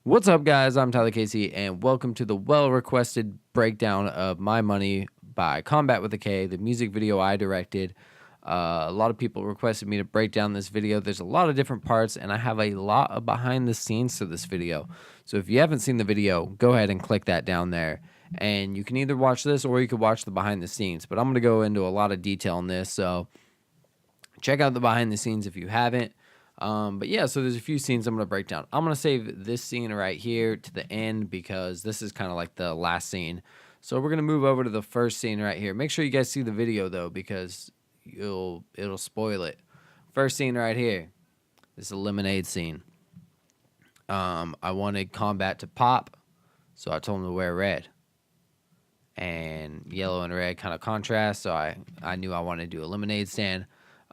What's up, guys? I'm Tyler Casey, and welcome to the well-requested breakdown of My Money by Combat with a K, the music video I directed. A lot of people requested me to break down this video. There's a lot of different parts, and I have a lot of behind the scenes to this video. So if you haven't seen the video, go ahead and click that down there. And you can either watch this or you can watch the behind the scenes. But I'm going to go into a lot of detail on this, so check out the behind the scenes if you haven't. But yeah, so there's a few scenes I'm going to break down. I'm going to save this scene right here to the end because this is kind of like the last scene. So we're going to move over to the first scene right here. Make sure you guys see the video though, because it'll spoil it. First scene right here. This is a lemonade scene. I wanted Combat to pop, so I told him to wear red. And yellow and red kind of contrast, so I knew I wanted to do a lemonade stand.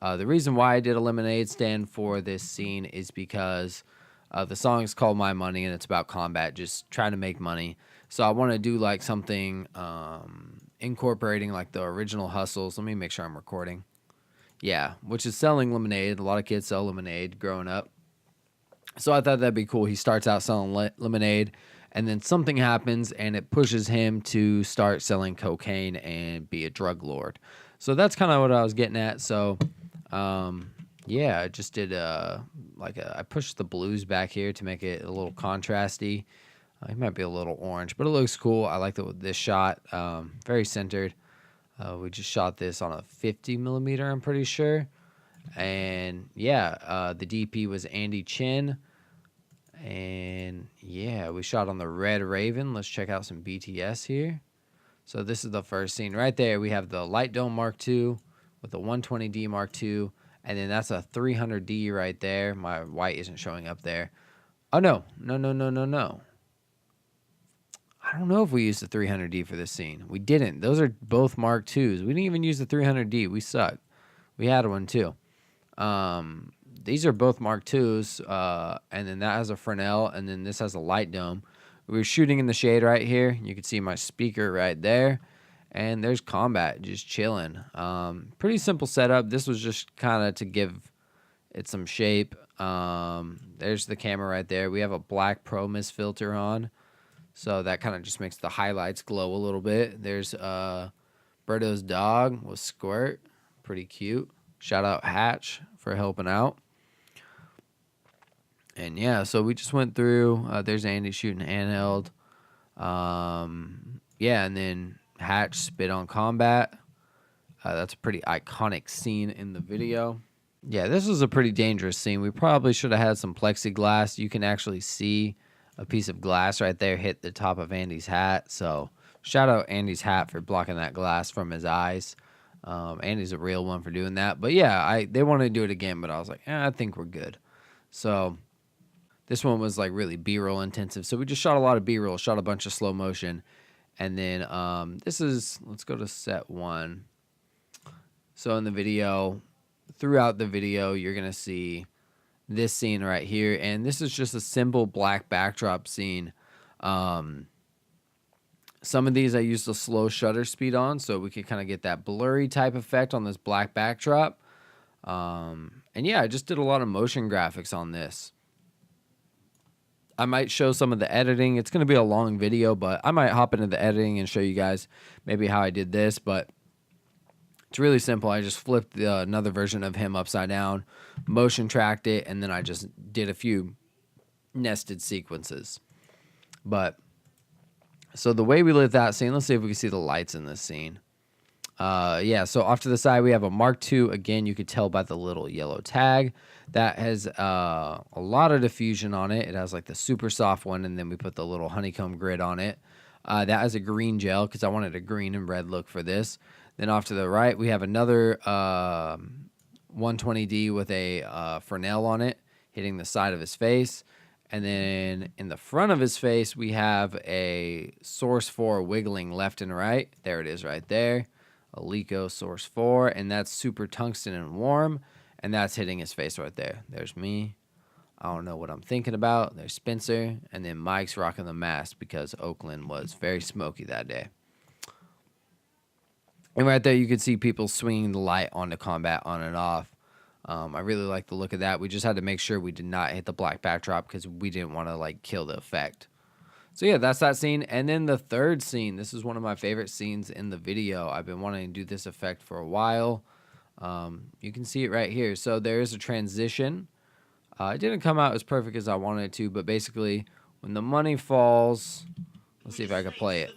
The reason why I did a lemonade stand for this scene is because the song is called My Money, and it's about Combat, just trying to make money. So I want to do like something incorporating like the original hustles. Let me make sure I'm recording. Yeah, which is selling lemonade. A lot of kids sell lemonade growing up. So I thought that'd be cool. He starts out selling lemonade, and then something happens, and it pushes him to start selling cocaine and be a drug lord. So that's kind of what I was getting at. So yeah, I just did I pushed the blues back here to make it a little contrasty. It might be a little orange, but it looks cool. I like this shot. Very centered. We just shot this on a 50 millimeter, I'm pretty sure. And yeah, the DP was Andy Chin. And yeah, we shot on the Red Raven. Let's check out some BTS here. So this is the first scene. Right there, we have the Light Dome Mark II with the 120D Mark II. And then that's a 300D right there. My white isn't showing up there. Oh, no. No. I don't know if we used the 300D for this scene. We didn't. Those are both Mark IIs. We didn't even use the 300D. We suck. We had one too. These are both Mark IIs. And then that has a Fresnel. And then this has a Light Dome. We were shooting in the shade right here. You can see my speaker right there. And there's Combat just chilling. Pretty simple setup. This was just kind of to give it some shape. There's the camera right there. We have a black Pro Mist filter on. So that kind of just makes the highlights glow a little bit. There's Berto's dog with Squirt. Pretty cute. Shout out Hatch for helping out. And yeah, so we just went through. There's Andy shooting handheld. Yeah, and then Hatch spit on Combat. That's a pretty iconic scene in the video. Yeah, this was a pretty dangerous scene. We probably should have had some plexiglass. You can actually see a piece of glass right there hit the top of Andy's hat. So shout out Andy's hat for blocking that glass from his eyes. Andy's a real one for doing that. But yeah, they wanted to do it again, but I was like, I think we're good. So this one was like really B-roll intensive. So we just shot a lot of B-roll, shot a bunch of slow motion. And then let's go to set 1. So in the video, throughout the video, you're going to see this scene right here. And this is just a simple black backdrop scene. Some of these I used a slow shutter speed on so we could kind of get that blurry type effect on this black backdrop. And yeah, I just did a lot of motion graphics on this. I might show some of the editing. It's going to be a long video, but I might hop into the editing and show you guys maybe how I did this. But it's really simple. I just flipped another version of him upside down, motion tracked it, and then I just did a few nested sequences. But so the way we lit that scene, let's see if we can see the lights in this scene. Yeah, so off to the side, we have a Mark II. Again, you could tell by the little yellow tag. That has a lot of diffusion on it. It has like the super soft one, and then we put the little honeycomb grid on it. That has a green gel because I wanted a green and red look for this. Then off to the right, we have another 120D with a Fresnel on it, hitting the side of his face. And then in the front of his face, we have a Source 4 wiggling left and right. There it is right there. A Eleiko Source 4, and that's super tungsten and warm. And that's hitting his face right there. There's me. I don't know what I'm thinking about. There's Spencer. And then Mike's rocking the mask because Oakland was very smoky that day. And right there, you can see people swinging the light onto Combat on and off. I really like the look of that. We just had to make sure we did not hit the black backdrop because we didn't want to like kill the effect. So yeah, that's that scene. And then the third scene, this is one of my favorite scenes in the video. I've been wanting to do this effect for a while. You can see it right here. So there is a transition. It didn't come out as perfect as I wanted it to, but basically when the money falls, let's see if I can play it.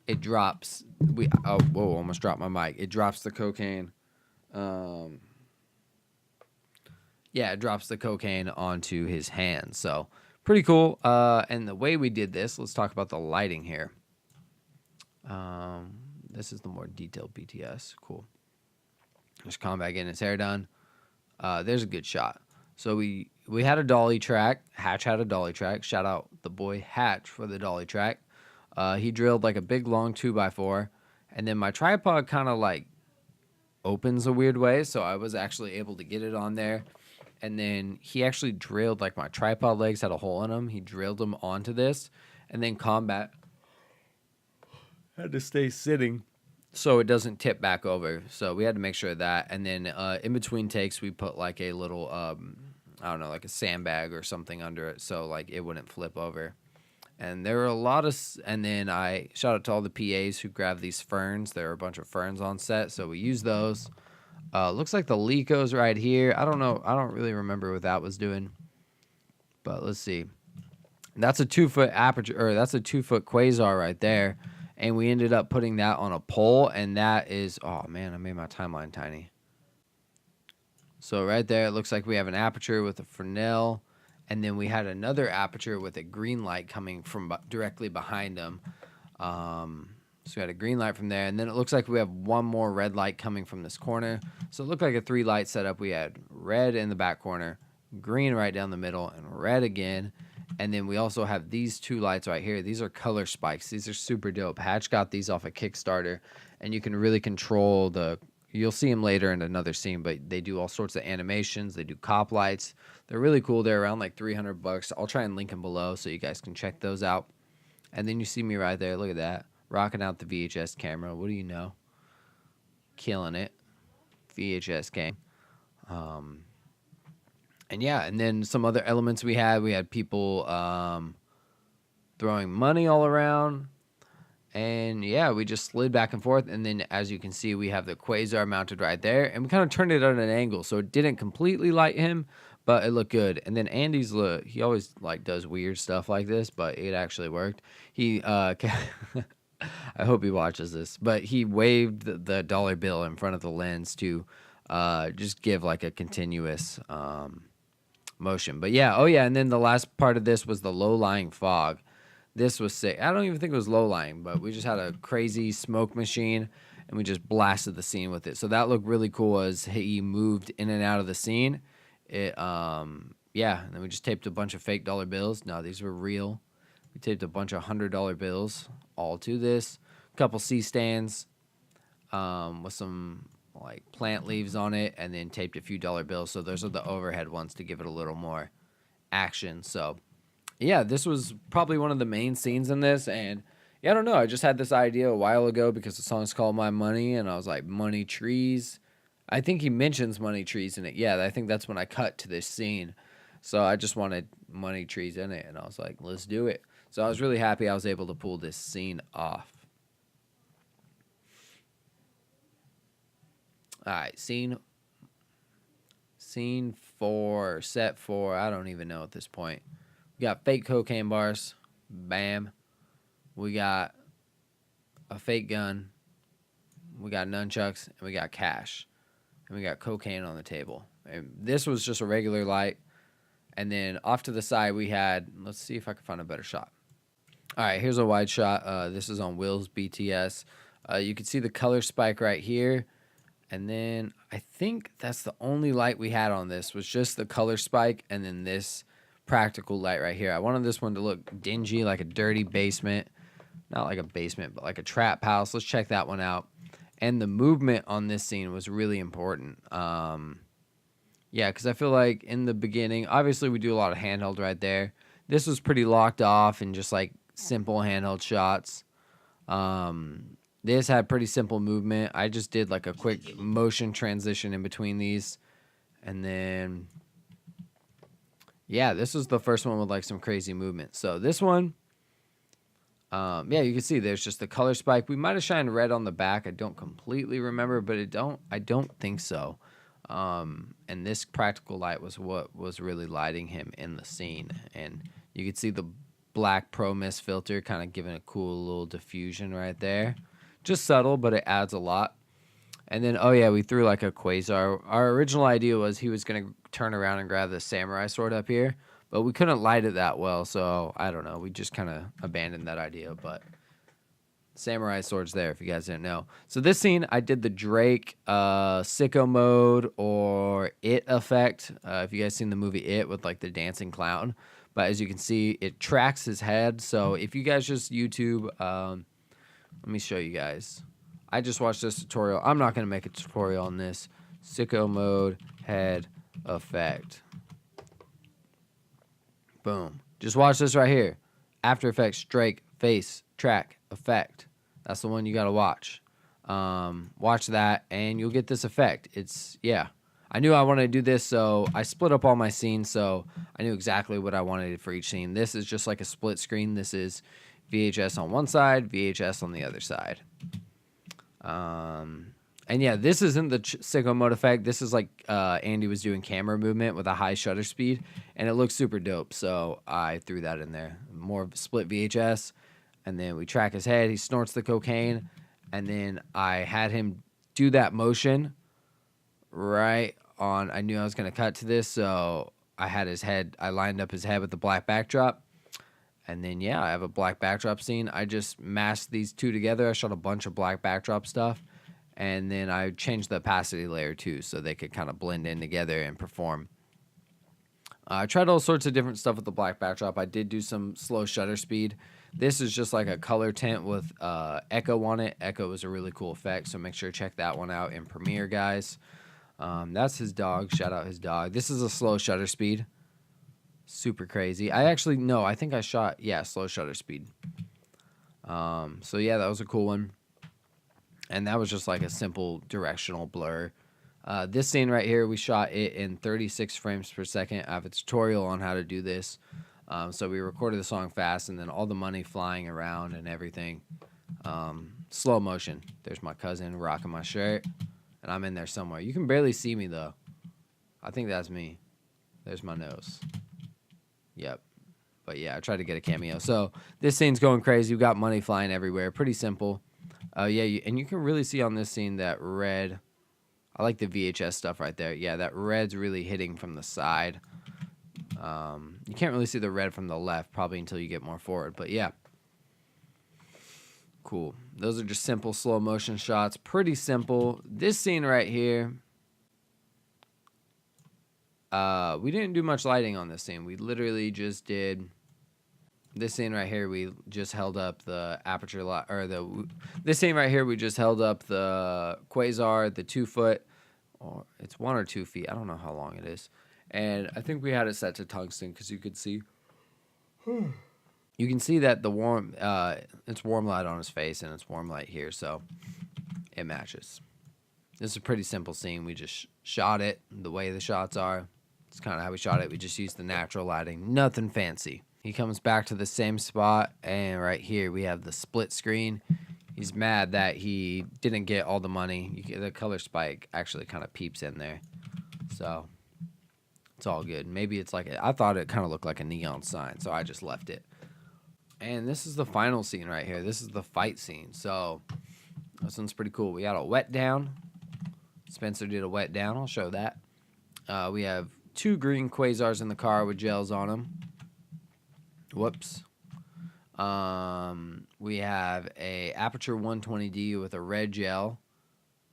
It drops. Whoa, almost dropped my mic. It drops the cocaine. Yeah, it drops the cocaine onto his hand. So pretty cool. And the way we did this, let's talk about the lighting here. This is the more detailed BTS. Cool. There's Combat getting his hair done. There's a good shot. So we had a dolly track. Hatch had a dolly track. Shout out the boy Hatch for the dolly track. He drilled like a big long 2x4. And then my tripod kind of like opens a weird way. So I was actually able to get it on there. And then he actually drilled, like my tripod legs had a hole in them. He drilled them onto this. And then Combat had to stay sitting so it doesn't tip back over. So we had to make sure of that. And then in between takes, we put like a little, I don't know, like a sandbag or something under it so like it wouldn't flip over. And there were a lot of, and then I shout out to all the PAs who grabbed these ferns. There were a bunch of ferns on set, so we used those. Looks like the Leco's right here. I don't know. I don't really remember what that was doing. But let's see. That's a 2-foot aperture, or that's a 2-foot quasar right there. And we ended up putting that on a pole, and that is, oh man, I made my timeline tiny. So right there, it looks like we have an aperture with a Fresnel, and then we had another aperture with a green light coming from directly behind them. So we had a green light from there, and then it looks like we have one more red light coming from this corner. So it looked like a 3-light setup. We had red in the back corner, green right down the middle, and red again. And then we also have these 2 lights right here. These are color spikes. These are super dope. Hatch got these off a Kickstarter, and you can really control the... You'll see them later in another scene, but they do all sorts of animations. They do cop lights. They're really cool. They're around like $300. I'll try and link them below so you guys can check those out. And then you see me right there. Look at that. Rocking out the VHS camera. What do you know? Killing it. VHS cam. And yeah, and then some other elements we had. We had people throwing money all around. And yeah, we just slid back and forth. And then as you can see, we have the quasar mounted right there. And we kind of turned it at an angle. So it didn't completely light him, but it looked good. And then Andy's look, he always like does weird stuff like this, but it actually worked. He I hope he watches this, but he waved the dollar bill in front of the lens to just give like a continuous motion. But yeah, oh yeah, and then the last part of this was the low-lying fog. This was sick. I don't even think it was low-lying, but we just had a crazy smoke machine, and we just blasted the scene with it. So that looked really cool as he moved in and out of the scene. It yeah, and then we just taped a bunch of fake dollar bills. No, these were real. We taped a bunch of $100 bills all to this. A couple C-stands with some like plant leaves on it, and then taped a few dollar bills. So those are the overhead ones to give it a little more action. So yeah, this was probably one of the main scenes in this. And yeah, I don't know. I just had this idea a while ago because the song's called My Money, and I was like, money trees. I think he mentions money trees in it. Yeah, I think that's when I cut to this scene. So I just wanted money trees in it, and I was like, let's do it. So I was really happy I was able to pull this scene off. All right, scene 4, set 4. I don't even know at this point. We got fake cocaine bars. Bam. We got a fake gun. We got nunchucks, and we got cash. And we got cocaine on the table. And this was just a regular light. And then off to the side, we had, let's see if I can find a better shot. All right, here's a wide shot. This is on Will's BTS. You can see the color spike right here. And then I think that's the only light we had on this was just the color spike and then this practical light right here. I wanted this one to look dingy, like a dirty basement. Not like a basement, but like a trap house. Let's check that one out. And the movement on this scene was really important. Yeah, because I feel like in the beginning, obviously we do a lot of handheld right there. This was pretty locked off and just like simple handheld shots. This had pretty simple movement. I just did like a quick motion transition in between these. And then, yeah, this was the first one with like some crazy movement. So this one, yeah, you can see there's just the color spike. We might have shined red on the back. I don't completely remember, but I don't think so. And this practical light was what was really lighting him in the scene. And you could see the black Pro Mist filter kind of giving a cool little diffusion right there. Just subtle, but it adds a lot. And then, oh yeah, we threw like a quasar. Our original idea was he was going to turn around and grab the samurai sword up here, but we couldn't light it that well, so I don't know. We just kind of abandoned that idea, but samurai sword's there if you guys didn't know. So this scene, I did the Drake sicko mode or It effect. If you guys seen the movie It with like the dancing clown. But as you can see, it tracks his head. So if you guys just YouTube, let me show you guys. I just watched this tutorial. I'm not going to make a tutorial on this. Sicko mode head effect. Boom. Just watch this right here. After Effects, Drake, face, track, effect. That's the one you got to watch. Watch that and you'll get this effect. It's, yeah. I knew I wanted to do this, so I split up all my scenes, so I knew exactly what I wanted for each scene. This is just like a split screen. This is VHS on one side, VHS on the other side. And yeah, this isn't the sicko mode effect. This is like Andy was doing camera movement with a high shutter speed, and it looks super dope, so I threw that in there. More of a split VHS, and then we track his head. He snorts the cocaine, and then I had him do that motion right on. I knew I was going to cut to this, so I had his head. I lined up his head with the black backdrop. And then, yeah, I have a black backdrop scene. I just mashed these two together. I shot a bunch of black backdrop stuff. And then I changed the opacity layer, too, so they could kind of blend in together and perform. I tried all sorts of different stuff with the black backdrop. I did do some slow shutter speed. This is just like a color tint with echo on it. Echo is a really cool effect, so make sure to check that one out in Premiere, guys. That's his dog. Shout out his dog. This is a slow shutter speed. Super crazy. I think I shot, slow shutter speed. So yeah, that was a cool one. And that was just like a simple directional blur. This scene right here, we shot it in 36 frames per second. I have a tutorial on how to do this. So we recorded the song fast, and then all the money flying around and everything. Slow motion. There's my cousin rocking my shirt, and I'm in there somewhere. You can barely see me though. I think that's me. There's my nose. Yep. But yeah, I tried to get a cameo. So this scene's going crazy. We got money flying everywhere. Pretty simple. Yeah, and you can really see on this scene that red. I like the VHS stuff right there. Yeah, that red's really hitting from the side. You can't really see the red from the left probably until you get more forward. But yeah. Cool. Those are just simple slow motion shots. Pretty simple. This scene right here. We didn't do much lighting on this scene. We literally just did this scene right here. We just held up the aperture light, or this scene right here. We just held up the quasar, the 2 foot, or it's 1 or 2 feet. I don't know how long it is, and I think we had it set to tungsten because you could see. You can see that the warm, it's warm light on his face and it's warm light here, so it matches. This is a pretty simple scene. We just shot it the way the shots are. It's kind of how we shot it. We just used the natural lighting. Nothing fancy. He comes back to the same spot, and right here we have the split screen. He's mad that he didn't get all the money. The color spike actually kind of peeps in there. So it's all good. Maybe it's like, I thought it kind of looked like a neon sign, so I just left it. And this is the final scene right here. This is the fight scene. So this one's pretty cool. We got a wet down. Spencer did a wet down. I'll show that. We have 2 green quasars in the car with gels on them. Whoops. We have a Aperture 120D with a red gel.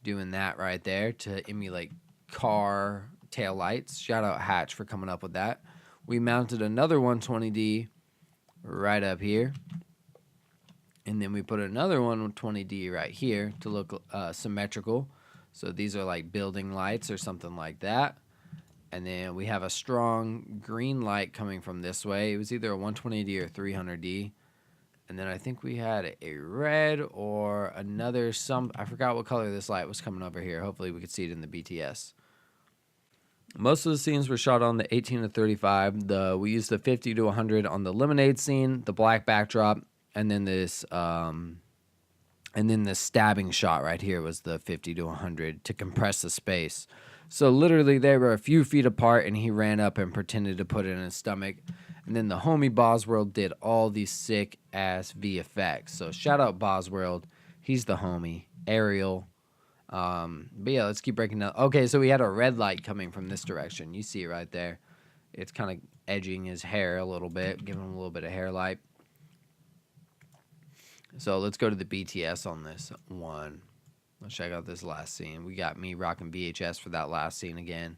Doing that right there to emulate car tail lights. Shout out Hatch for coming up with that. We mounted another 120D right up here. And then we put another 120D right here to look symmetrical. So these are like building lights or something like that. And then we have a strong green light coming from this way. It was either a 120D or 300D. And then I think we had a red or another I forgot what color this light was coming over here. Hopefully we could see it in the BTS. Most of the scenes were shot on the 18 to 35. We used the 50 to 100 on the lemonade scene, the black backdrop, and then this stabbing shot right here was the 50 to 100 to compress the space. So literally they were a few feet apart, and he ran up and pretended to put it in his stomach. And then the homie Bosworld did all these sick ass VFX. So shout out Bosworld. He's the homie. Ariel. But yeah, let's keep breaking down. Okay, so we had a red light coming from this direction. You see it right there. It's kind of edging his hair a little bit, giving him a little bit of hair light. So let's go to the BTS on this one. Let's check out this last scene. We got me rocking VHS for that last scene again.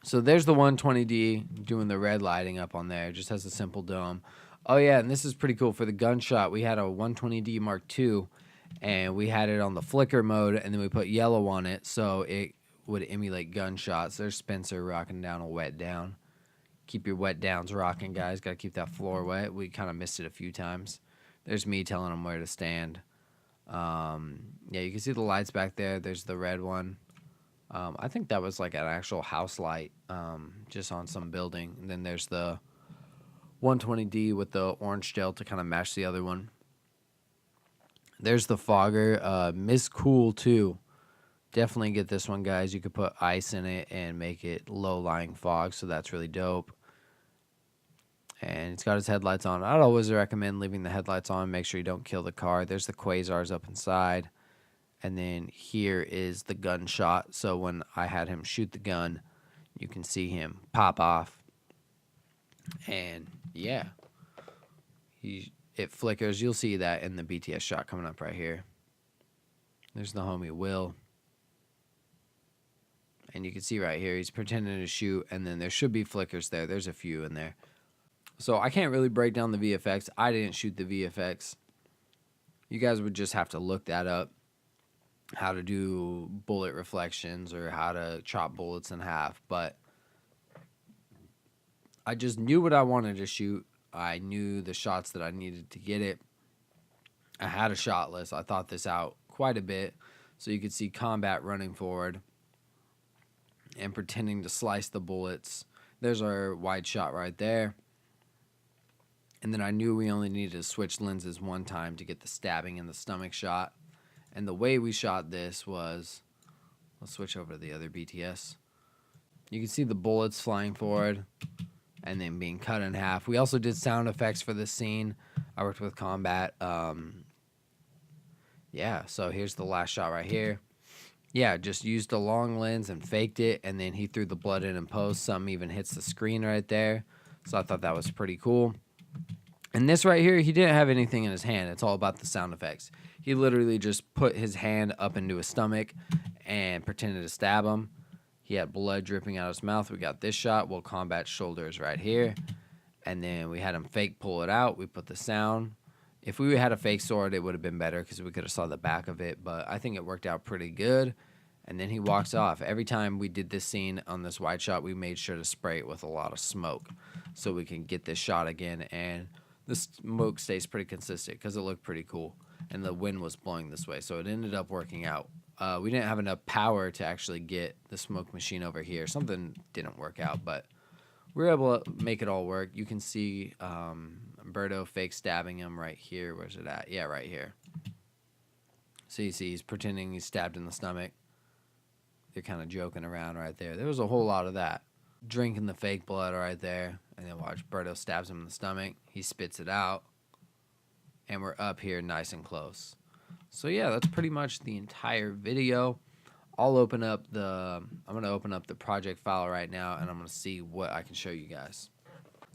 So there's the 120D doing the red lighting up on there. It just has a simple dome. Oh yeah, and this is pretty cool. For the gunshot, we had a 120D Mark II, and we had it on the flicker mode, and then we put yellow on it so it would emulate gunshots. There's Spencer rocking down a wet down. Keep your wet downs rocking, guys. Got to keep that floor wet. We kind of missed it a few times. There's me telling them where to stand. Yeah, you can see the lights back there. There's the red one. I think that was like an actual house light, just on some building. And then there's the 120D with the orange gel to kind of match the other one. There's the fogger. Miss Cool too. Definitely get this one, guys. You could put ice in it and make it low-lying fog, so that's really dope. And it's got his headlights on. I'd always recommend leaving the headlights on. Make sure you don't kill the car. There's the quasars up inside. And then here is the gunshot. So when I had him shoot the gun, you can see him pop off. And yeah, it flickers. You'll see that in the BTS shot coming up right here. There's the homie Will. And you can see right here, he's pretending to shoot, and then there should be flickers there. There's a few in there. So I can't really break down the VFX. I didn't shoot the VFX. You guys would just have to look that up, how to do bullet reflections or how to chop bullets in half. But I just knew what I wanted to shoot. I knew the shots that I needed to get it. I had a shot list. I thought this out quite a bit. So you could see Combat running forward and pretending to slice the bullets. There's our wide shot right there. And then I knew we only needed to switch lenses one time to get the stabbing in the stomach shot. And the way we shot this was, let's switch over to the other BTS. You can see the bullets flying forward and then being cut in half. We also did sound effects for this scene. I worked with Combat. Yeah, so here's the last shot right here. Yeah, just used a long lens and faked it, and then he threw the blood in post. Some even hits the screen right there. So I thought that was pretty cool. And this right here, he didn't have anything in his hand. It's all about the sound effects. He literally just put his hand up into his stomach and pretended to stab him. He had blood dripping out of his mouth. We got this shot. Will Combat's shoulders right here. And then we had him fake pull it out. We put the sound. If we had a fake sword, it would have been better because we could have saw the back of it. But I think it worked out pretty good. And then he walks off. Every time we did this scene on this wide shot, we made sure to spray it with a lot of smoke so we can get this shot again. And the smoke stays pretty consistent because it looked pretty cool. And the wind was blowing this way, so it ended up working out. We didn't have enough power to actually get the smoke machine over here. Something didn't work out, but we were able to make it all work. You can see Berto fake stabbing him right here. Where's it at? Yeah, right here. So you see he's pretending he's stabbed in the stomach. They're kind of joking around right there. There was a whole lot of that. Drinking the fake blood right there. And then watch, Berto stabs him in the stomach. He spits it out. And we're up here nice and close. So yeah, that's pretty much the entire video. I'm going to open up the project file right now, and I'm going to see what I can show you guys.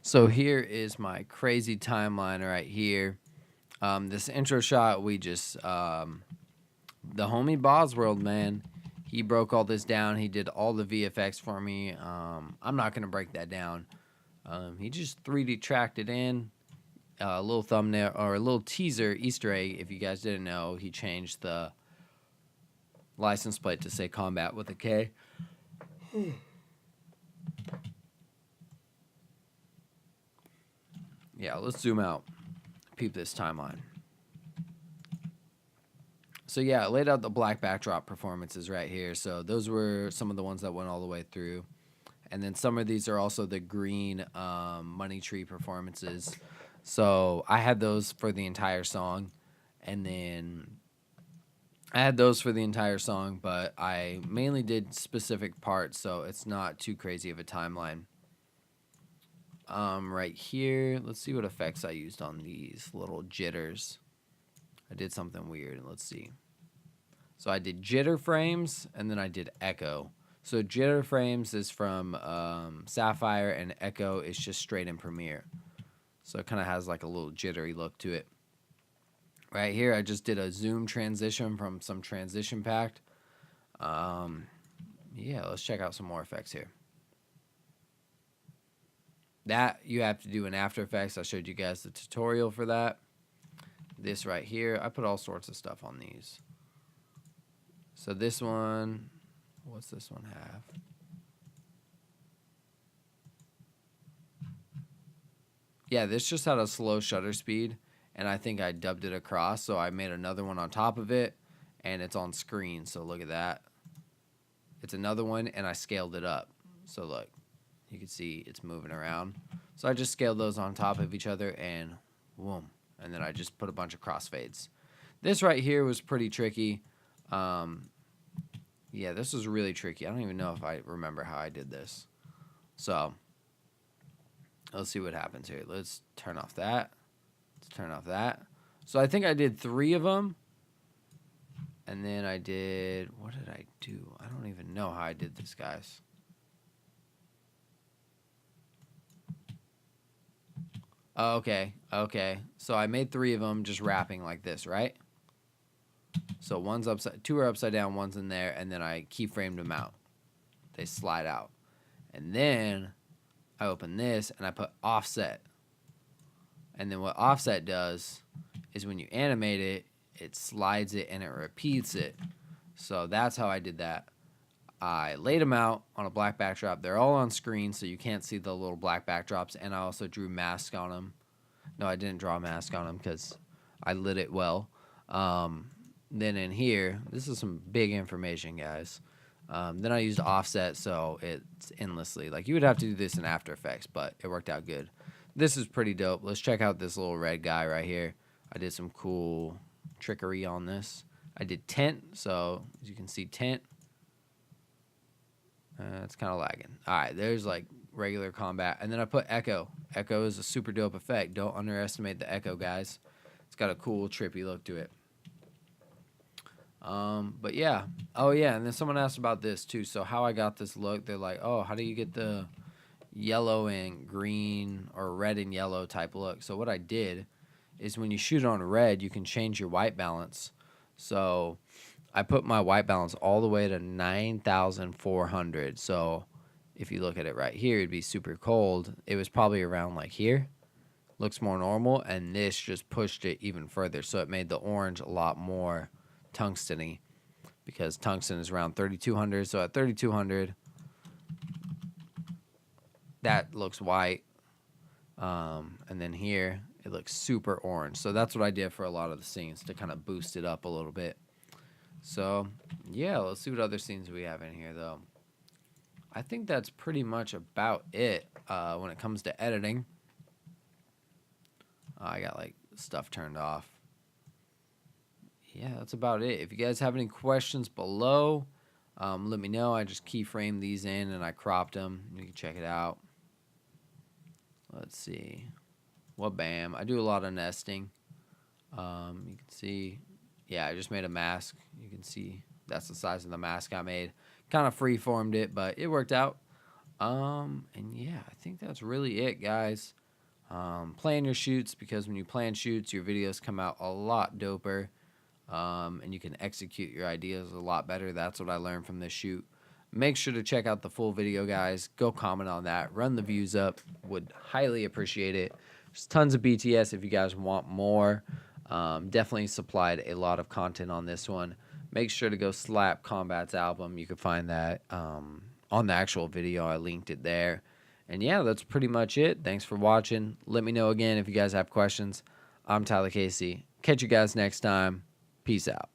So here is my crazy timeline right here. This intro shot, we just, the homie Bosworld, man, he broke all this down. He did all the VFX for me. I'm not going to break that down. He just 3D tracked it in. A little thumbnail or a little teaser Easter egg. If you guys didn't know, he changed the license plate to say Combat with a K. Yeah, let's zoom out. Peep this timeline. So yeah, I laid out the black backdrop performances right here. So those were some of the ones that went all the way through. And then some of these are also the green Money Tree performances. So I had those for the entire song. And then I had those for the entire song, but I mainly did specific parts, so it's not too crazy of a timeline. Right here, let's see what effects I used on these little jitters. I did something weird. Let's see. So I did jitter frames, and then I did echo. So jitter frames is from Sapphire, and echo is just straight in Premiere. So it kind of has like a little jittery look to it. Right here, I just did a zoom transition from some transition pack. Yeah, let's check out some more effects here. That you have to do in After Effects. I showed you guys the tutorial for that. This right here, I put all sorts of stuff on these. So this one, what's this one have? Yeah, this just had a slow shutter speed, and I think I dubbed it across, so I made another one on top of it, and it's on screen, so look at that. It's another one, and I scaled it up. So look, you can see it's moving around. So I just scaled those on top of each other, and boom. And then I just put a bunch of crossfades. This right here was pretty tricky. Yeah, this was really tricky. I don't even know if I remember how I did this. So let's see what happens here. Let's turn off that. Let's turn off that. So I think I did 3 of them. And then I did, what did I do? I don't even know how I did this, guys. Oh, okay. So I made 3 of them just wrapping like this, right? So 2 are upside down, 1's in there, and then I keyframed them out. They slide out. And then I open this and I put offset. And then what offset does is when you animate it, it slides it and it repeats it. So that's how I did that. I laid them out on a black backdrop. They're all on screen, so you can't see the little black backdrops. And I also drew masks on them. No, I didn't draw a mask on them because I lit it well. Then in here, this is some big information, guys. Then I used offset, so it's endlessly. Like, you would have to do this in After Effects, but it worked out good. This is pretty dope. Let's check out this little red guy right here. I did some cool trickery on this. I did tint, so as you can see, tint. It's kind of lagging. All right, there's like regular combat. And then I put echo. Echo is a super dope effect. Don't underestimate the echo, guys. It's got a cool, trippy look to it. But yeah. Oh, yeah, and then someone asked about this, too. So how I got this look, they're like, oh, how do you get the yellow and green or red and yellow type look? So what I did is when you shoot on red, you can change your white balance. So I put my white balance all the way to 9,400. So if you look at it right here, it'd be super cold. It was probably around like here. Looks more normal. And this just pushed it even further. So it made the orange a lot more tungsten-y because tungsten is around 3,200. So at 3,200, that looks white. And then here, it looks super orange. So that's what I did for a lot of the scenes to kind of boost it up a little bit. So, yeah, let's see what other scenes we have in here, though. I think that's pretty much about it when it comes to editing. I got, like, stuff turned off. Yeah, that's about it. If you guys have any questions below, let me know. I just keyframed these in and I cropped them. You can check it out. Let's see. Well, bam. I do a lot of nesting. You can see... Yeah, I just made a mask. You can see that's the size of the mask I made. Kind of free-formed it, but it worked out. And yeah, I think that's really it, guys. Plan your shoots, because when you plan shoots, your videos come out a lot doper. And you can execute your ideas a lot better. That's what I learned from this shoot. Make sure to check out the full video, guys. Go comment on that. Run the views up. Would highly appreciate it. There's tons of BTS if you guys want more. Definitely supplied a lot of content on this one. Make sure to go slap Combat's album. You can find that on the actual video. I linked it there. And yeah, that's pretty much it. Thanks for watching. Let me know again if you guys have questions. I'm Tyler Casey. Catch you guys next time. Peace out.